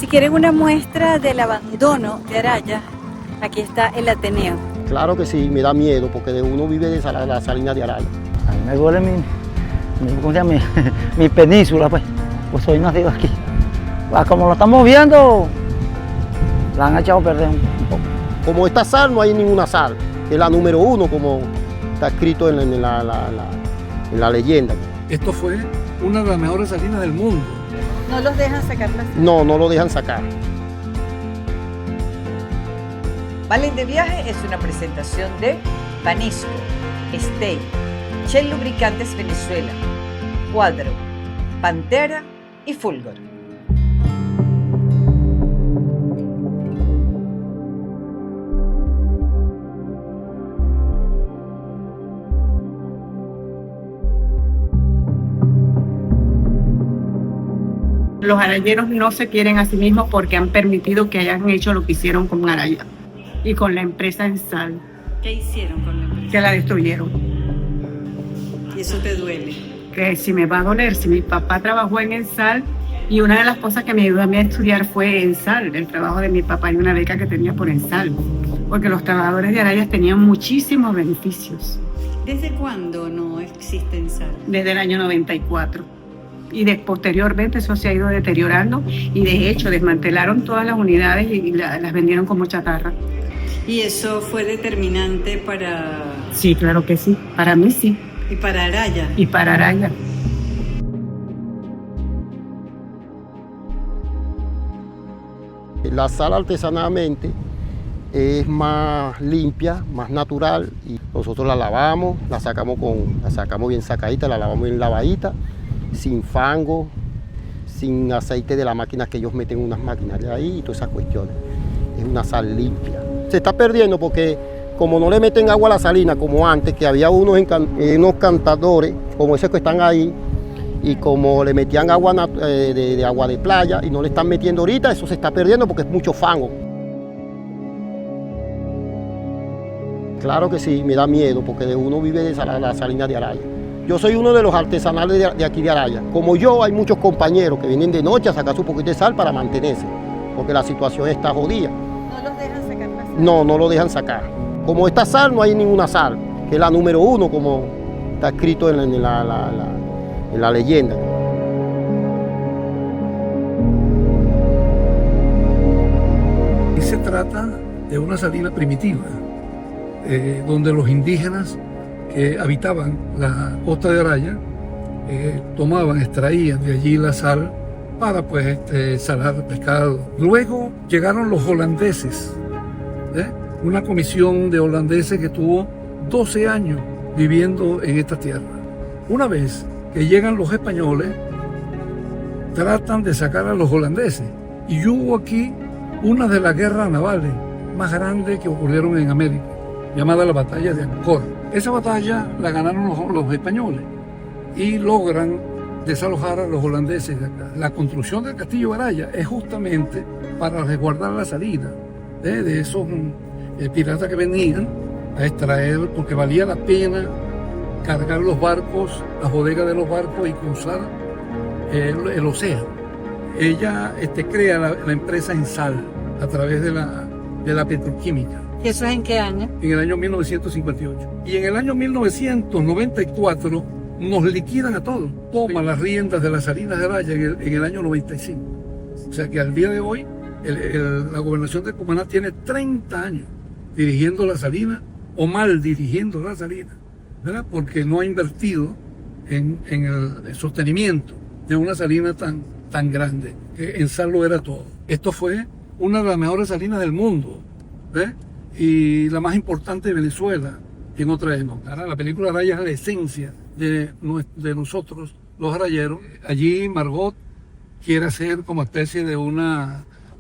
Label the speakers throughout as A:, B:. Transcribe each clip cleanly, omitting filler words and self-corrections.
A: Si quieren una muestra del abandono de Araya, aquí está el Ateneo.
B: Claro que sí, me da miedo porque uno vive de la salina de Araya.
C: A mí me duele ¿cómo se llama? mi península, pues soy nacido aquí. Como lo estamos viendo, la han echado a perder un poco.
B: Como esta sal no hay ninguna sal, que es la número 1, como está escrito en la leyenda.
D: Esto fue una de las mejores salinas del mundo.
A: ¿No los dejan sacar la sal?
B: No, no lo dejan sacar.
E: Valen de Viaje es una presentación de Banesco, Stay, Shell Lubricantes Venezuela, Cuadro, Pantera y Fulgor.
F: Los arayeros no se quieren a sí mismos porque han permitido que hayan hecho lo que hicieron con Araya y con la empresa Ensal.
A: ¿Qué hicieron con la empresa?
F: Que la destruyeron.
A: ¿Y eso te duele?
F: Que si me va a doler, si mi papá trabajó en Ensal y una de las cosas que me ayudó a mí a estudiar fue Ensal, el trabajo de mi papá y una beca que tenía por Ensal, porque los trabajadores de Araya tenían muchísimos beneficios.
A: ¿Desde cuándo no existe Ensal?
F: Desde el año 94. Y posteriormente eso se ha ido deteriorando y de hecho desmantelaron todas las unidades y las vendieron como chatarra.
A: ¿Y eso fue determinante para...?
F: Sí, claro que sí, para mí sí.
A: ¿Y para Araya?
F: Y para Araya.
B: La sal artesanalmente es más limpia, más natural y nosotros la lavamos, la sacamos bien sacadita, la lavamos bien lavadita, sin fango, sin aceite de la máquina que ellos meten unas máquinas de ahí y todas esas cuestiones. Es una sal limpia. Se está perdiendo porque como no le meten agua a la salina como antes, que había unos cantadores como esos que están ahí, y como le metían agua de agua de playa y no le están metiendo ahorita, eso se está perdiendo porque es mucho fango. Claro que sí, me da miedo porque uno vive de la salina de Araya. Yo soy uno de los artesanales de aquí de Araya. Como yo, hay muchos compañeros que vienen de noche a sacar su poquito de sal para mantenerse, porque la situación está jodida.
A: ¿No los dejan sacar la sal?
B: No, no lo dejan sacar. Como esta sal no hay ninguna sal, que es la número 1, como está escrito en la leyenda.
D: Y se trata de una salina primitiva, donde los indígenas que habitaban la costa de Araya tomaban, extraían de allí la sal para pues salar pescado. Luego llegaron los holandeses, una comisión de holandeses que tuvo 12 años viviendo en esta tierra. Una vez que llegan los españoles, tratan de sacar a los holandeses y hubo aquí una de las guerras navales más grandes que ocurrieron en América, llamada la Batalla de Ancón. Esa batalla la ganaron los españoles y logran desalojar a los holandeses de acá. La construcción del castillo Araya es justamente para resguardar la salida de esos piratas que venían a extraer, porque valía la pena cargar los barcos, las bodegas de los barcos y cruzar el océano. Ella crea la empresa Ensal a través de la petroquímica.
A: ¿Y eso es en qué año?
D: En el año 1958. Y en el año 1994 nos liquidan a todos. Toman las riendas de las salinas de Araya en el año 95. O sea que al día de hoy la gobernación de Cumaná tiene 30 años dirigiendo la salina o mal dirigiendo la salina, ¿verdad? Porque no ha invertido en el sostenimiento de una salina tan grande, que Ensal lo era todo. Esto fue una de las mejores salinas del mundo, ¿ves? Y la más importante de Venezuela en otra época. La película Araya es la esencia de nosotros, los arayeros. Allí Margot quiere hacer como especie de un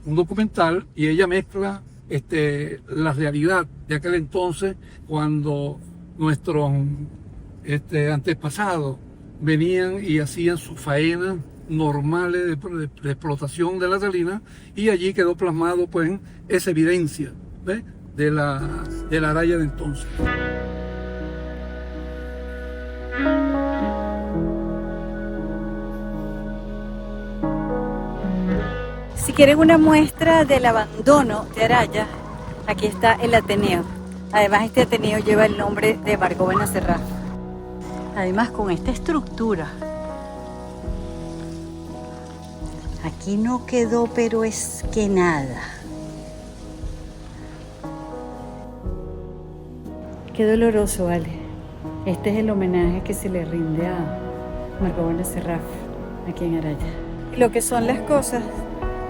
D: documental y ella mezcla la realidad de aquel entonces cuando nuestros antepasados venían y hacían sus faenas normales de explotación de la salina y allí quedó plasmado pues esa evidencia, ¿ves? de la Araya de entonces.
A: Si quieren una muestra del abandono de Araya, aquí está el Ateneo. Además, este Ateneo lleva el nombre de Margot Benacerraf. Además, con esta estructura. Aquí no quedó, pero es que nada. Qué doloroso, vale. Este es el homenaje que se le rinde a Margot Benacerraf aquí en Araya. Lo que son las cosas,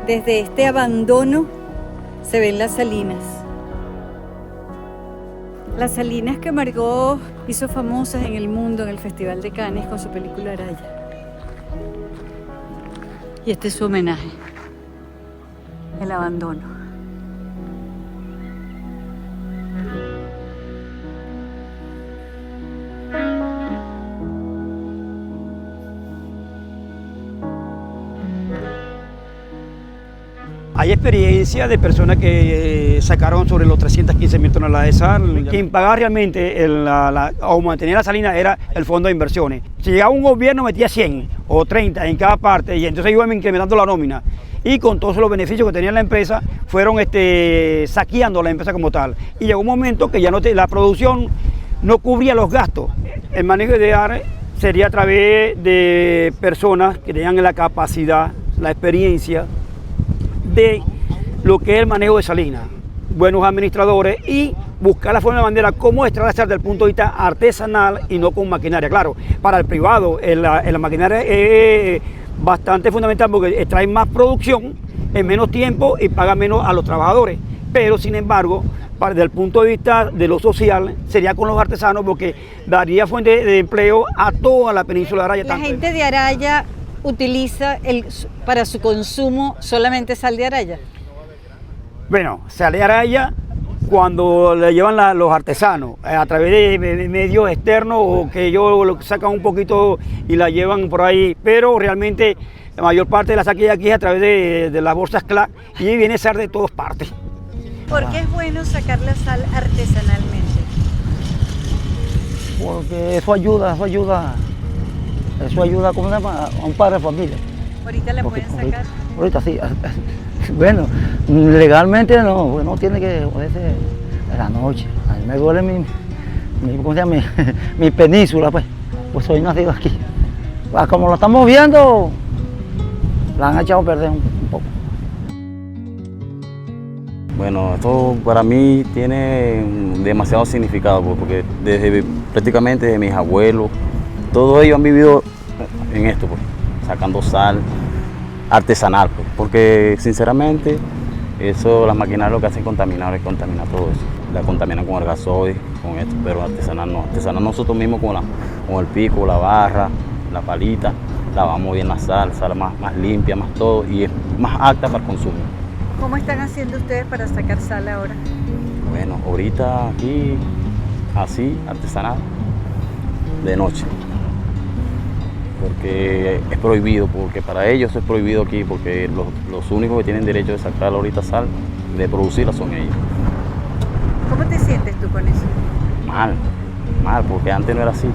A: desde este abandono se ven las salinas. Las salinas que Margot hizo famosas en el mundo en el Festival de Cannes con su película Araya. Y este es su homenaje, el abandono.
G: Hay experiencia de personas que sacaron sobre los 315.000 toneladas de sal. Quien pagaba realmente o mantenía la salina era el fondo de inversiones. Si llegaba un gobierno metía 100 o 30 en cada parte y entonces iban incrementando la nómina. Y con todos los beneficios que tenía la empresa fueron saqueando la empresa como tal. Y llegó un momento que ya la producción no cubría los gastos. El manejo ideal sería a través de personas que tenían la capacidad, la experiencia de lo que es el manejo de salinas, buenos administradores y buscar la forma de manera cómo extraer la sal desde el punto de vista artesanal y no con maquinaria. Claro, para el privado la maquinaria es bastante fundamental porque extrae más producción en menos tiempo y paga menos a los trabajadores, pero sin embargo, desde el punto de vista de lo social, sería con los artesanos porque daría fuente de empleo a toda la península de Araya.
A: La gente de Araya utiliza para su consumo solamente sal de Araya.
G: Bueno, sal de Araya cuando le llevan los artesanos a través de medios externos o que ellos lo sacan un poquito y la llevan por ahí, pero realmente la mayor parte de la sal que hay aquí es a través de las bolsas CLAC y viene sal de todas partes.
A: ¿Por qué es bueno sacar la sal artesanalmente?
C: Porque eso ayuda ¿cómo se llama? A un padre de familia.
A: ¿Ahorita la pueden sacar?
C: Ahorita sí. Bueno, legalmente no, porque no tiene que joderse en la noche. A mí me duele ¿cómo se llama? Mi península, pues soy nacido aquí. Como lo estamos viendo, la han echado a perder un poco.
H: Bueno, esto para mí tiene demasiado significado, porque prácticamente desde mis abuelos, todos ellos han vivido en esto, pues, sacando sal artesanal, pues, porque sinceramente las maquinarias lo que hacen es contaminar todo eso. La contaminan con el gasoil, con esto, pero artesanal no. Artesanal nosotros mismos con el pico, la barra, la palita, lavamos bien la sal más limpia, más todo, y es más apta para el consumo.
A: ¿Cómo están haciendo ustedes para sacar sal ahora?
H: Bueno, ahorita aquí, así, artesanal, de noche. Porque es prohibido, porque para ellos es prohibido aquí, porque los únicos que tienen derecho de sacar ahorita sal, de producirla son ellos.
A: ¿Cómo te sientes tú con eso?
H: Mal, porque antes no era así.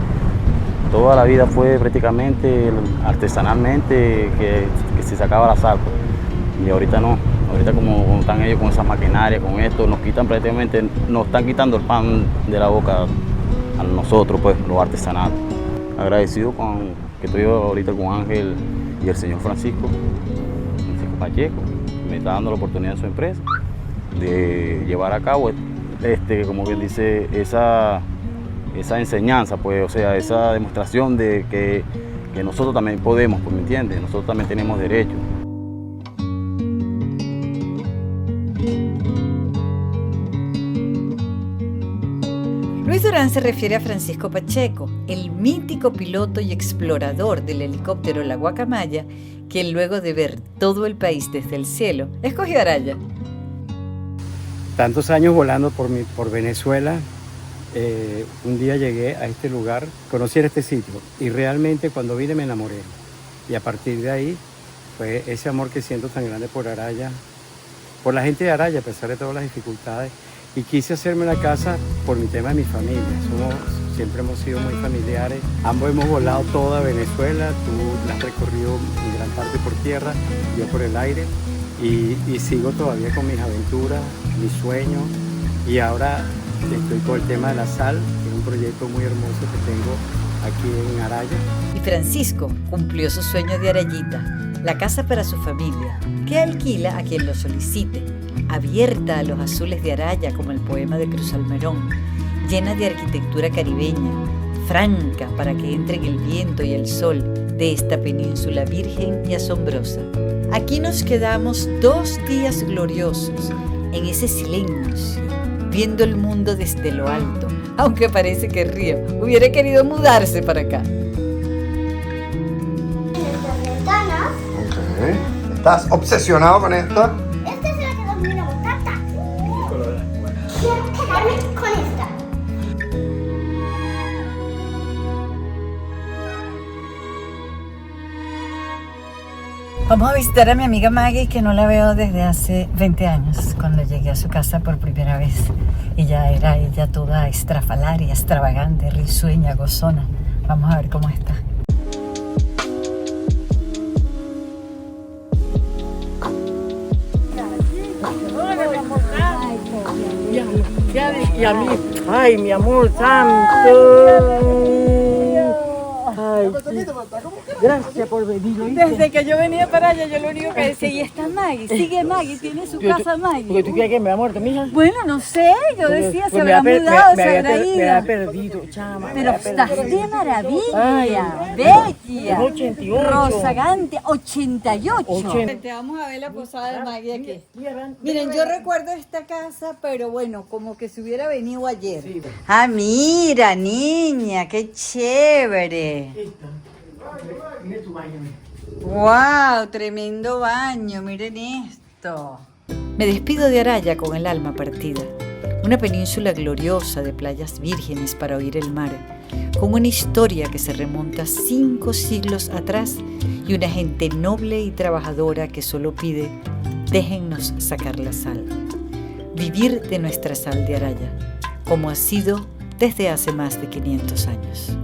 H: Toda la vida fue prácticamente artesanalmente que se sacaba la sal, pues. Y ahorita no. Ahorita como están ellos con esas maquinarias, con esto, nos están quitando el pan de la boca a nosotros, pues, los artesanales. Agradecido que estoy ahorita con Ángel y el señor Francisco Pacheco, me está dando la oportunidad en su empresa de llevar a cabo, como bien dice, esa enseñanza, pues, o sea, esa demostración de que nosotros también podemos, pues, ¿me entiendes? Nosotros también tenemos derechos.
E: Luis Durán se refiere a Francisco Pacheco, el mítico piloto y explorador del helicóptero La Guacamaya, que luego de ver todo el país desde el cielo, escogió Araya.
I: Tantos años volando por Venezuela, un día llegué a este lugar, conocí este sitio y realmente cuando vine me enamoré. Y a partir de ahí fue ese amor que siento tan grande por Araya, por la gente de Araya, a pesar de todas las dificultades. Y quise hacerme una casa por mi tema de mi familia. Siempre hemos sido muy familiares. Ambos hemos volado toda Venezuela. Tú la has recorrido en gran parte por tierra, yo por el aire. y sigo todavía con mis aventuras, mis sueños, y ahora estoy con el tema de la sal, que es un proyecto muy hermoso que tengo aquí en Araya.
E: Y Francisco cumplió su sueño de Arayita, la casa para su familia, que alquila a quien lo solicite, abierta a los azules de Araya como el poema de Cruz Almerón, llena de arquitectura caribeña, franca para que entren el viento y el sol de esta península virgen y asombrosa. Aquí nos quedamos 2 días gloriosos, en ese silencio, viendo el mundo desde lo alto, aunque parece que Río hubiera querido mudarse para acá.
J: Okay. ¿Estás obsesionado con esta?
K: Esta es la que domina botata. Quiero quedarme con esta.
A: Vamos a visitar a mi amiga Maggie, que no la veo desde hace 20 años, cuando llegué a su casa por primera vez. Ella era toda estrafalaria, extravagante, risueña, gozona. Vamos a ver cómo está.
C: Y a mí, ay, mi amor santo. Ay, sí. Gracias por venir.
A: Desde que yo venía para allá, yo lo único que decía, y está Maggie, sigue Maggie, tiene su casa Maggie.
C: Porque tú quieres que me haya muerto, mija.
A: Bueno, no sé, yo decía, se habrá mudado, se habrá ido.
C: Me había perdido, chama.
A: Pero estás de maravilla, bella,
C: 88.
A: rozagante, 88. Te vamos a ver la posada de Maggie aquí. Miren, yo recuerdo esta casa, pero bueno, como que se hubiera venido ayer. Ah, mira, niña, qué chévere. ¡Wow! Tremendo baño, miren esto.
E: Me despido de Araya con el alma partida, una península gloriosa de playas vírgenes para oír el mar, con una historia que se remonta 5 siglos atrás y una gente noble y trabajadora que solo pide, déjennos sacar la sal. Vivir de nuestra sal de Araya, como ha sido desde hace más de 500 años.